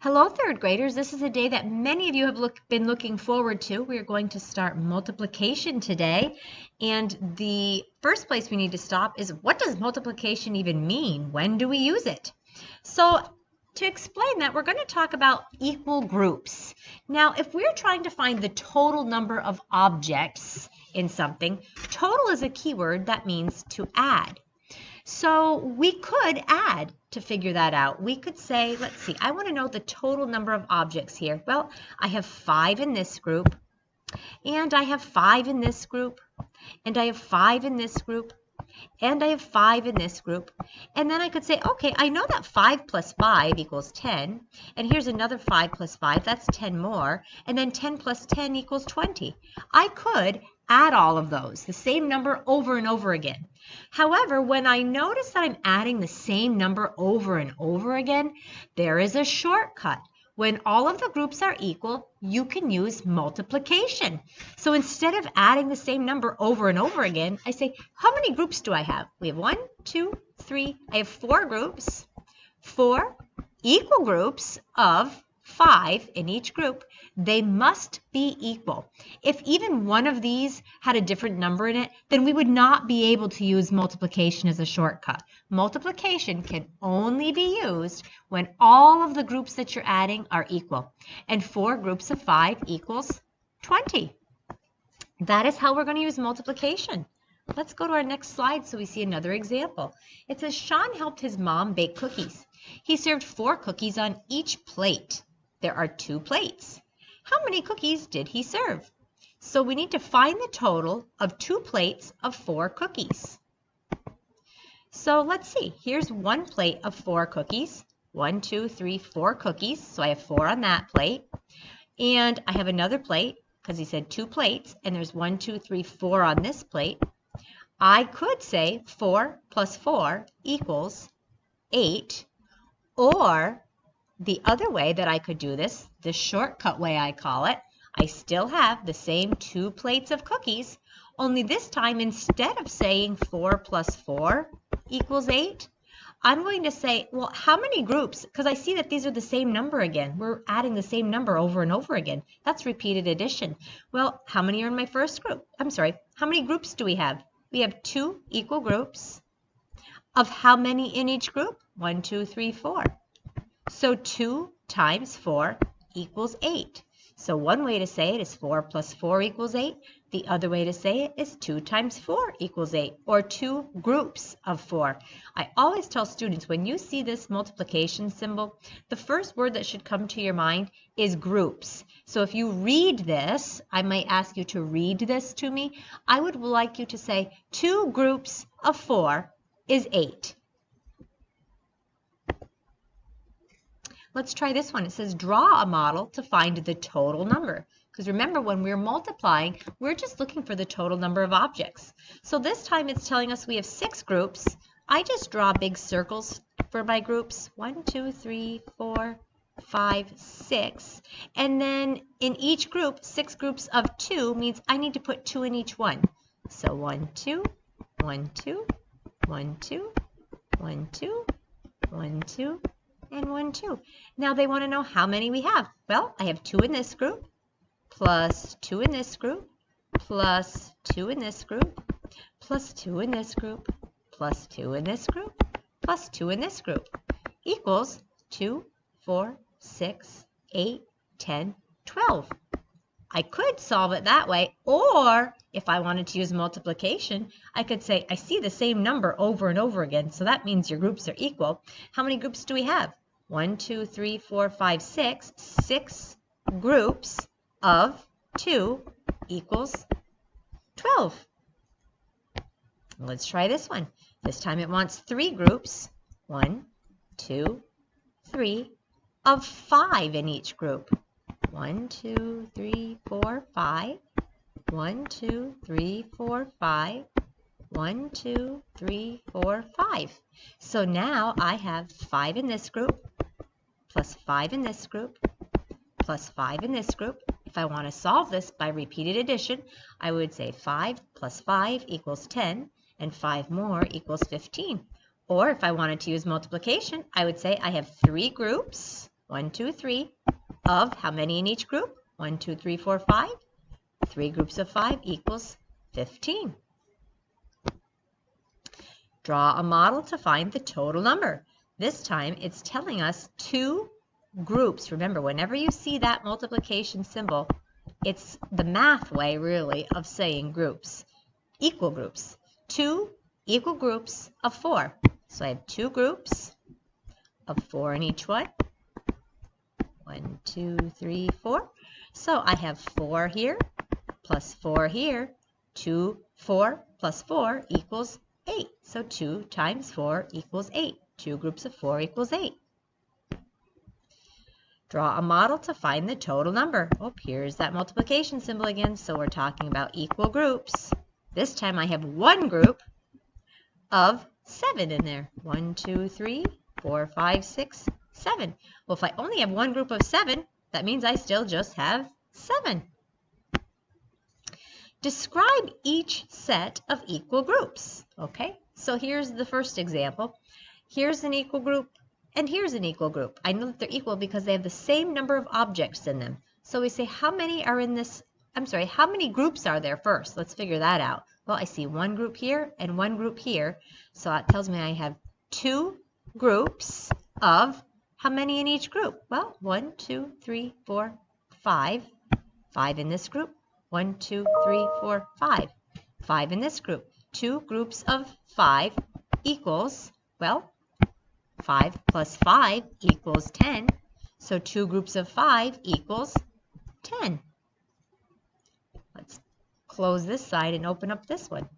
Hello, third graders. This is a day that many of you have been looking forward to. We are going to start multiplication today. And the first place we need to stop is, what does multiplication even mean? When do we use it? So to explain that, we're going to talk about equal groups. Now, if we're trying to find the total number of objects in something, total is a keyword that means to add. So we could add to figure that out. We could say, let's see, I want to know the total number of objects here. Well, I have 5 in this group, and I have 5 in this group, and I have 5 in this group, and I have 5 in this group. And then I could say, okay, I know that 5 plus 5 equals 10, and here's another 5 plus 5, that's 10 more, and then 10 plus 10 equals 20. I could add all of those, the same number over and over again. However, when I notice that I'm adding the same number over and over again, there is a shortcut. When all of the groups are equal, you can use multiplication. So instead of adding the same number over and over again, I say, how many groups do I have? We have 1, 2, 3. I have 4 groups, 4 equal groups of 5 in each group. They must be equal. If even one of these had a different number in it, then we would not be able to use multiplication as a shortcut. Multiplication can only be used when all of the groups that you're adding are equal. And 4 groups of 5 equals 20. That is how we're going to use multiplication. Let's go to our next slide so we see another example. It says Sean helped his mom bake cookies. He served 4 cookies on each plate. There are 2 plates. How many cookies did he serve? So we need to find the total of 2 plates of 4 cookies. So let's see. Here's 1 plate of 4 cookies. 1, 2, 3, 4 cookies. So I have 4 on that plate. And I have another plate because he said 2 plates. And there's 1, 2, 3, 4 on this plate. I could say 4 plus 4 equals 8. Or the other way that I could do this, the shortcut way I call it, I still have the same 2 plates of cookies, only this time instead of saying 4 plus 4 equals 8, I'm going to say, well, how many groups? Because I see that these are the same number again. We're adding the same number over and over again. That's repeated addition. Well, how many are in my first group? I'm sorry, how many groups do we have? We have 2 equal groups. Of how many in each group? 1, 2, 3, 4. So 2 times 4 equals 8. So one way to say it is 4 plus 4 equals 8. The other way to say it is 2 times 4 equals 8, or 2 groups of 4. I always tell students, when you see this multiplication symbol, the first word that should come to your mind is groups. So if you read this, I might ask you to read this to me. I would like you to say 2 groups of 4 is 8. Let's try this one. It says draw a model to find the total number. Because remember, when we're multiplying, we're just looking for the total number of objects. So this time it's telling us we have 6 groups. I just draw big circles for my groups. 1, 2, 3, 4, 5, 6. And then in each group, 6 groups of 2 means I need to put 2 in each one. So 1, 2, 1, 2, 1, 2, 1, 2, 1, 2, and 1, 2. Now they want to know how many we have. Well, I have 2 in this group, plus 2 in this group, plus 2 in this group, plus 2 in this group, plus 2 in this group, plus 2 in this group, equals 2, 4, 6, 8, 10, 12. I could solve it that way, or if I wanted to use multiplication, I could say I see the same number over and over again, so that means your groups are equal. How many groups do we have? 1, 2, 3, 4, 5, 6. 6 groups of 2 equals 12. Let's try this one. This time it wants 3 groups. 1, 2, 3 of 5 in each group. 1, 2, 3, 4, 5. 1, 2, 3, 4, 5. 1, 2, 3, 4, 5. So now I have 5 in this group, plus 5 in this group, plus 5 in this group. If I want to solve this by repeated addition, I would say 5 plus 5 equals 10, and 5 more equals 15. Or if I wanted to use multiplication, I would say I have 3 groups 1, 2, 3, of how many in each group? 1, 2, 3, 4, 5. 3 groups of 5 equals 15. Draw a model to find the total number. This time it's telling us 2 groups. Remember, whenever you see that multiplication symbol, it's the math way, really, of saying groups. Equal groups. 2 equal groups of 4. So I have 2 groups of 4 in each one. 1, 2, 3, 4. So I have 4 here plus 4 here. 2, 4 plus 4 equals 8. So 2 times 4 equals 8. 2 groups of 4 equals 8. Draw a model to find the total number. Oh, here's that multiplication symbol again. So we're talking about equal groups. This time I have one group of 7 in there. 1, 2, 3, 4, 5, 6, 7. Well, if I only have one group of 7, that means I still just have 7. Describe each set of equal groups. Okay, so here's the first example. Here's an equal group, and here's an equal group. I know that they're equal because they have the same number of objects in them. So we say, how many are in this, how many groups are there first? Let's figure that out. Well, I see one group here and one group here. So that tells me I have 2 groups of how many in each group? Well, 1, 2, 3, 4, 5. 5 in this group. 1, 2, 3, 4, 5. 5 in this group. 2 groups of 5 equals, well, 5 plus 5 equals 10. So 2 groups of 5 equals 10. Let's close this side and open up this one.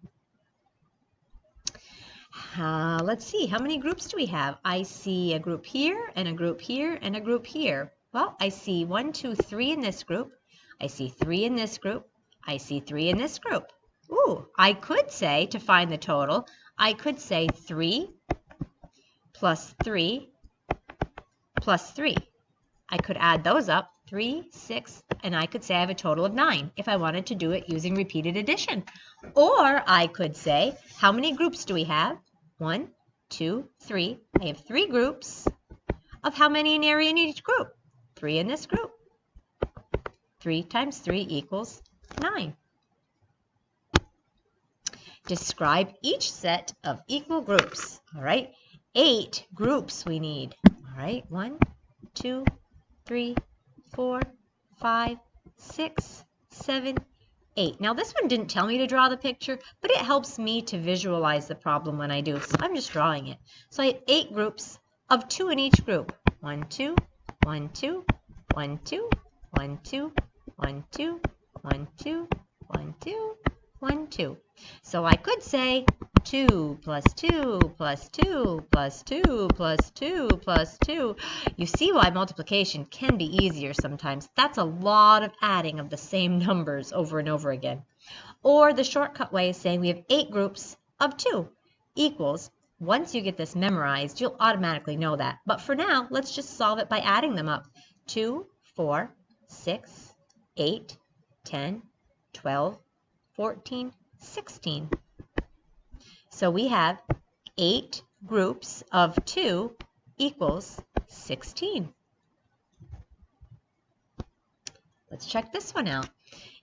Let's see, how many groups do we have? I see a group here, and a group here, and a group here. Well, I see 1, 2, 3 in this group. I see 3 in this group. I see 3 in this group. Ooh, I could say, to find the total, I could say 3 plus 3 plus 3. I could add those up, 3, 6, and I could say I have a total of 9 if I wanted to do it using repeated addition. Or I could say, how many groups do we have? 1, 2, 3. I have 3 groups of how many in area in each group? 3 in this group. 3 times 3 equals 9. Describe each set of equal groups. All right, 8 groups we need. All right, 1, 2, 3, 4, 5, 6, 7, 8. Now this one didn't tell me to draw the picture, but it helps me to visualize the problem when I do. So I'm just drawing it. So I have 8 groups of 2 in each group. 1, 2, 1, 2, 1, 2, 1, 2, 1, 2, 1, 2, 1, 2, 1, 2. So I could say 2 plus 2 plus 2 plus 2 plus 2 plus 2. You see why multiplication can be easier sometimes. That's a lot of adding of the same numbers over and over again. Or the shortcut way is saying we have 8 groups of 2 equals. Once you get this memorized, you'll automatically know that. But for now, let's just solve it by adding them up. 2, 4, 6, 8, 10, 12, 14, 16. So we have 8 groups of 2 equals 16. Let's check this one out.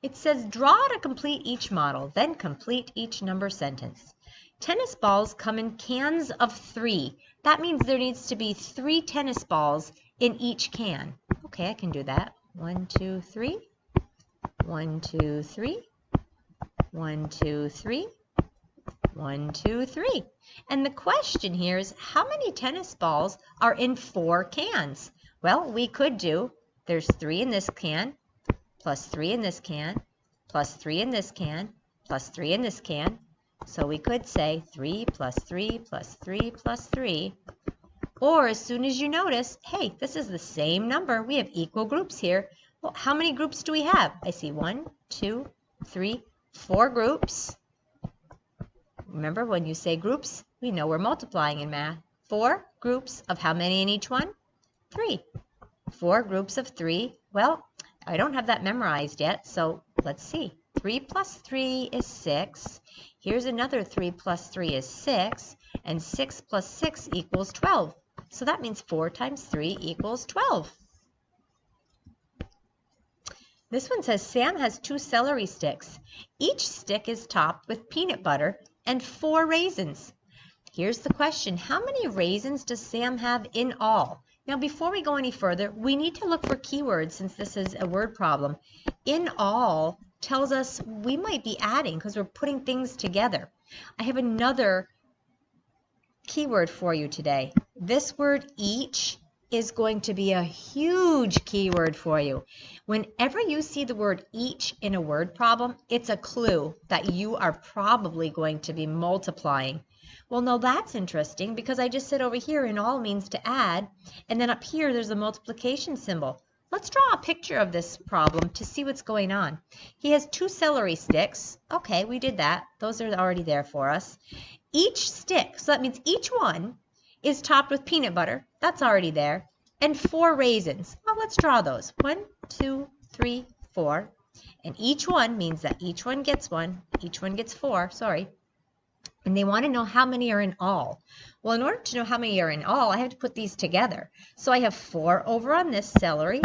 It says draw to complete each model, then complete each number sentence. Tennis balls come in cans of 3. That means there needs to be 3 tennis balls in each can. Okay, I can do that. 1, 2, 3. 1, 2, 3. 1, 2, 3. 1, 2, 3. And the question here is, how many tennis balls are in 4 cans? Well, we could do, there's 3 in this can, plus 3 in this can, plus 3 in this can, plus 3 in this can. So we could say 3 plus 3 plus 3 plus 3. Or as soon as you notice, hey, this is the same number. We have equal groups here. Well, how many groups do we have? I see 1, 2, 3, 4 groups. Remember, when you say groups, we know we're multiplying in math. 4 groups of how many in each one? 3. 4 groups of 3. Well, I don't have that memorized yet, so let's see. 3 plus 3 is 6. Here's another 3 plus 3 is 6. And 6 plus 6 equals 12. So that means 4 times 3 equals 12. This one says Sam has 2 celery sticks. Each stick is topped with peanut butter and 4 raisins. Here's the question. How many raisins does Sam have in all? Now, before we go any further, we need to look for keywords since this is a word problem. In all tells us we might be adding because we're putting things together. I have another keyword for you today. This word each is going to be a huge keyword for you. Whenever you see the word each in a word problem, it's a clue that you are probably going to be multiplying. Well, no, that's interesting because I just said over here in all means to add, and then up here there's a multiplication symbol. Let's draw a picture of this problem to see what's going on. He has 2 celery sticks. Okay, we did that. Those are already there for us. Each stick, so that means each one, is topped with peanut butter. That's already there. And 4 raisins. Well, let's draw those. 1, 2, 3, 4. And each one means that each one gets 1. Each one gets 4, sorry. And they want to know how many are in all. Well, in order to know how many are in all, I have to put these together. So I have 4 over on this celery,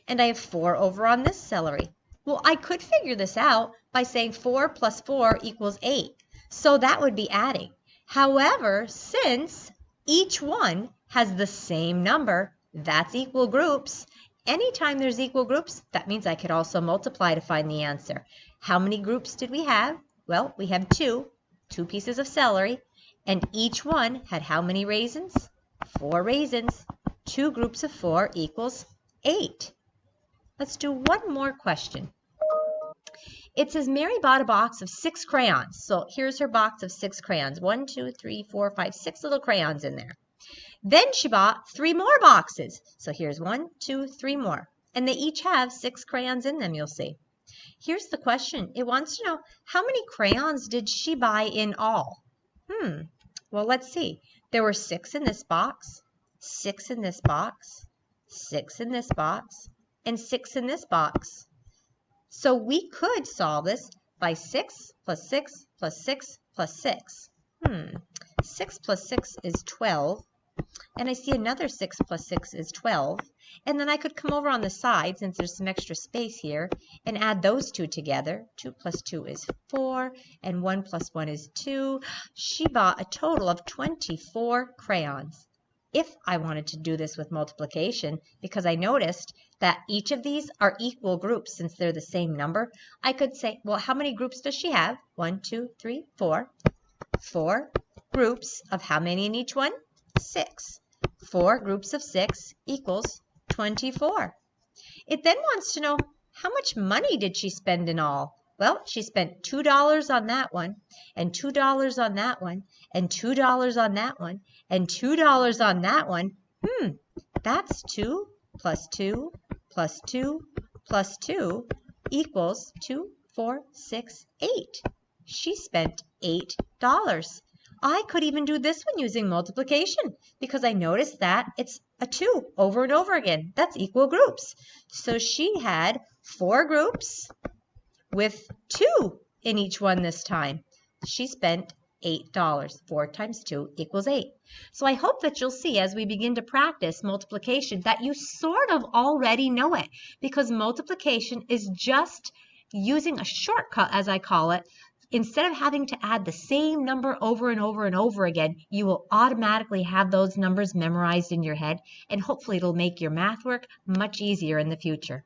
and I have 4 over on this celery. Well, I could figure this out by saying 4 plus 4 equals 8. So that would be adding. However, since each one has the same number, that's equal groups. Anytime there's equal groups, that means I could also multiply to find the answer. How many groups did we have? Well, we have 2 pieces of celery, and each one had how many raisins? 4 raisins. 2 groups of 4 equals 8. Let's do one more question. It says Mary bought a box of 6 crayons. So here's her box of 6 crayons. 1, 2, 3, 4, 5, 6 little crayons in there. Then she bought 3 more boxes. So here's 1, 2, 3 more. And they each have 6 crayons in them, you'll see. Here's the question. It wants to know how many crayons did she buy in all? Well, let's see. There were 6 in this box, 6 in this box, 6 in this box, and 6 in this box. So we could solve this by 6 plus 6 plus 6 plus 6. 6 plus 6 is 12. And I see another 6 plus 6 is 12. And then I could come over on the side, since there's some extra space here, and add those two together. 2 plus 2 is 4, and 1 plus 1 is 2. She bought a total of 24 crayons. If I wanted to do this with multiplication, because I noticed that each of these are equal groups since they're the same number, I could say, well, how many groups does she have? 1, 2, 3, 4. 4 groups of how many in each one? 6. 4 groups of 6 equals 24. It then wants to know how much money did she spend in all? Well, she spent $2 on that one, and $2 on that one, and $2 on that one, and $2 on that one. That's 2 plus 2 plus 2 plus 2 equals 2, 4, 6, 8. She spent $8. I could even do this one using multiplication because I noticed that it's a 2 over and over again. That's equal groups. So she had 4 groups with 2 in each one this time. She spent $8. 4 times 2 equals 8. So I hope that you'll see as we begin to practice multiplication that you sort of already know it, because multiplication is just using a shortcut, as I call it. Instead of having to add the same number over and over and over again, you will automatically have those numbers memorized in your head, and hopefully it'll make your math work much easier in the future.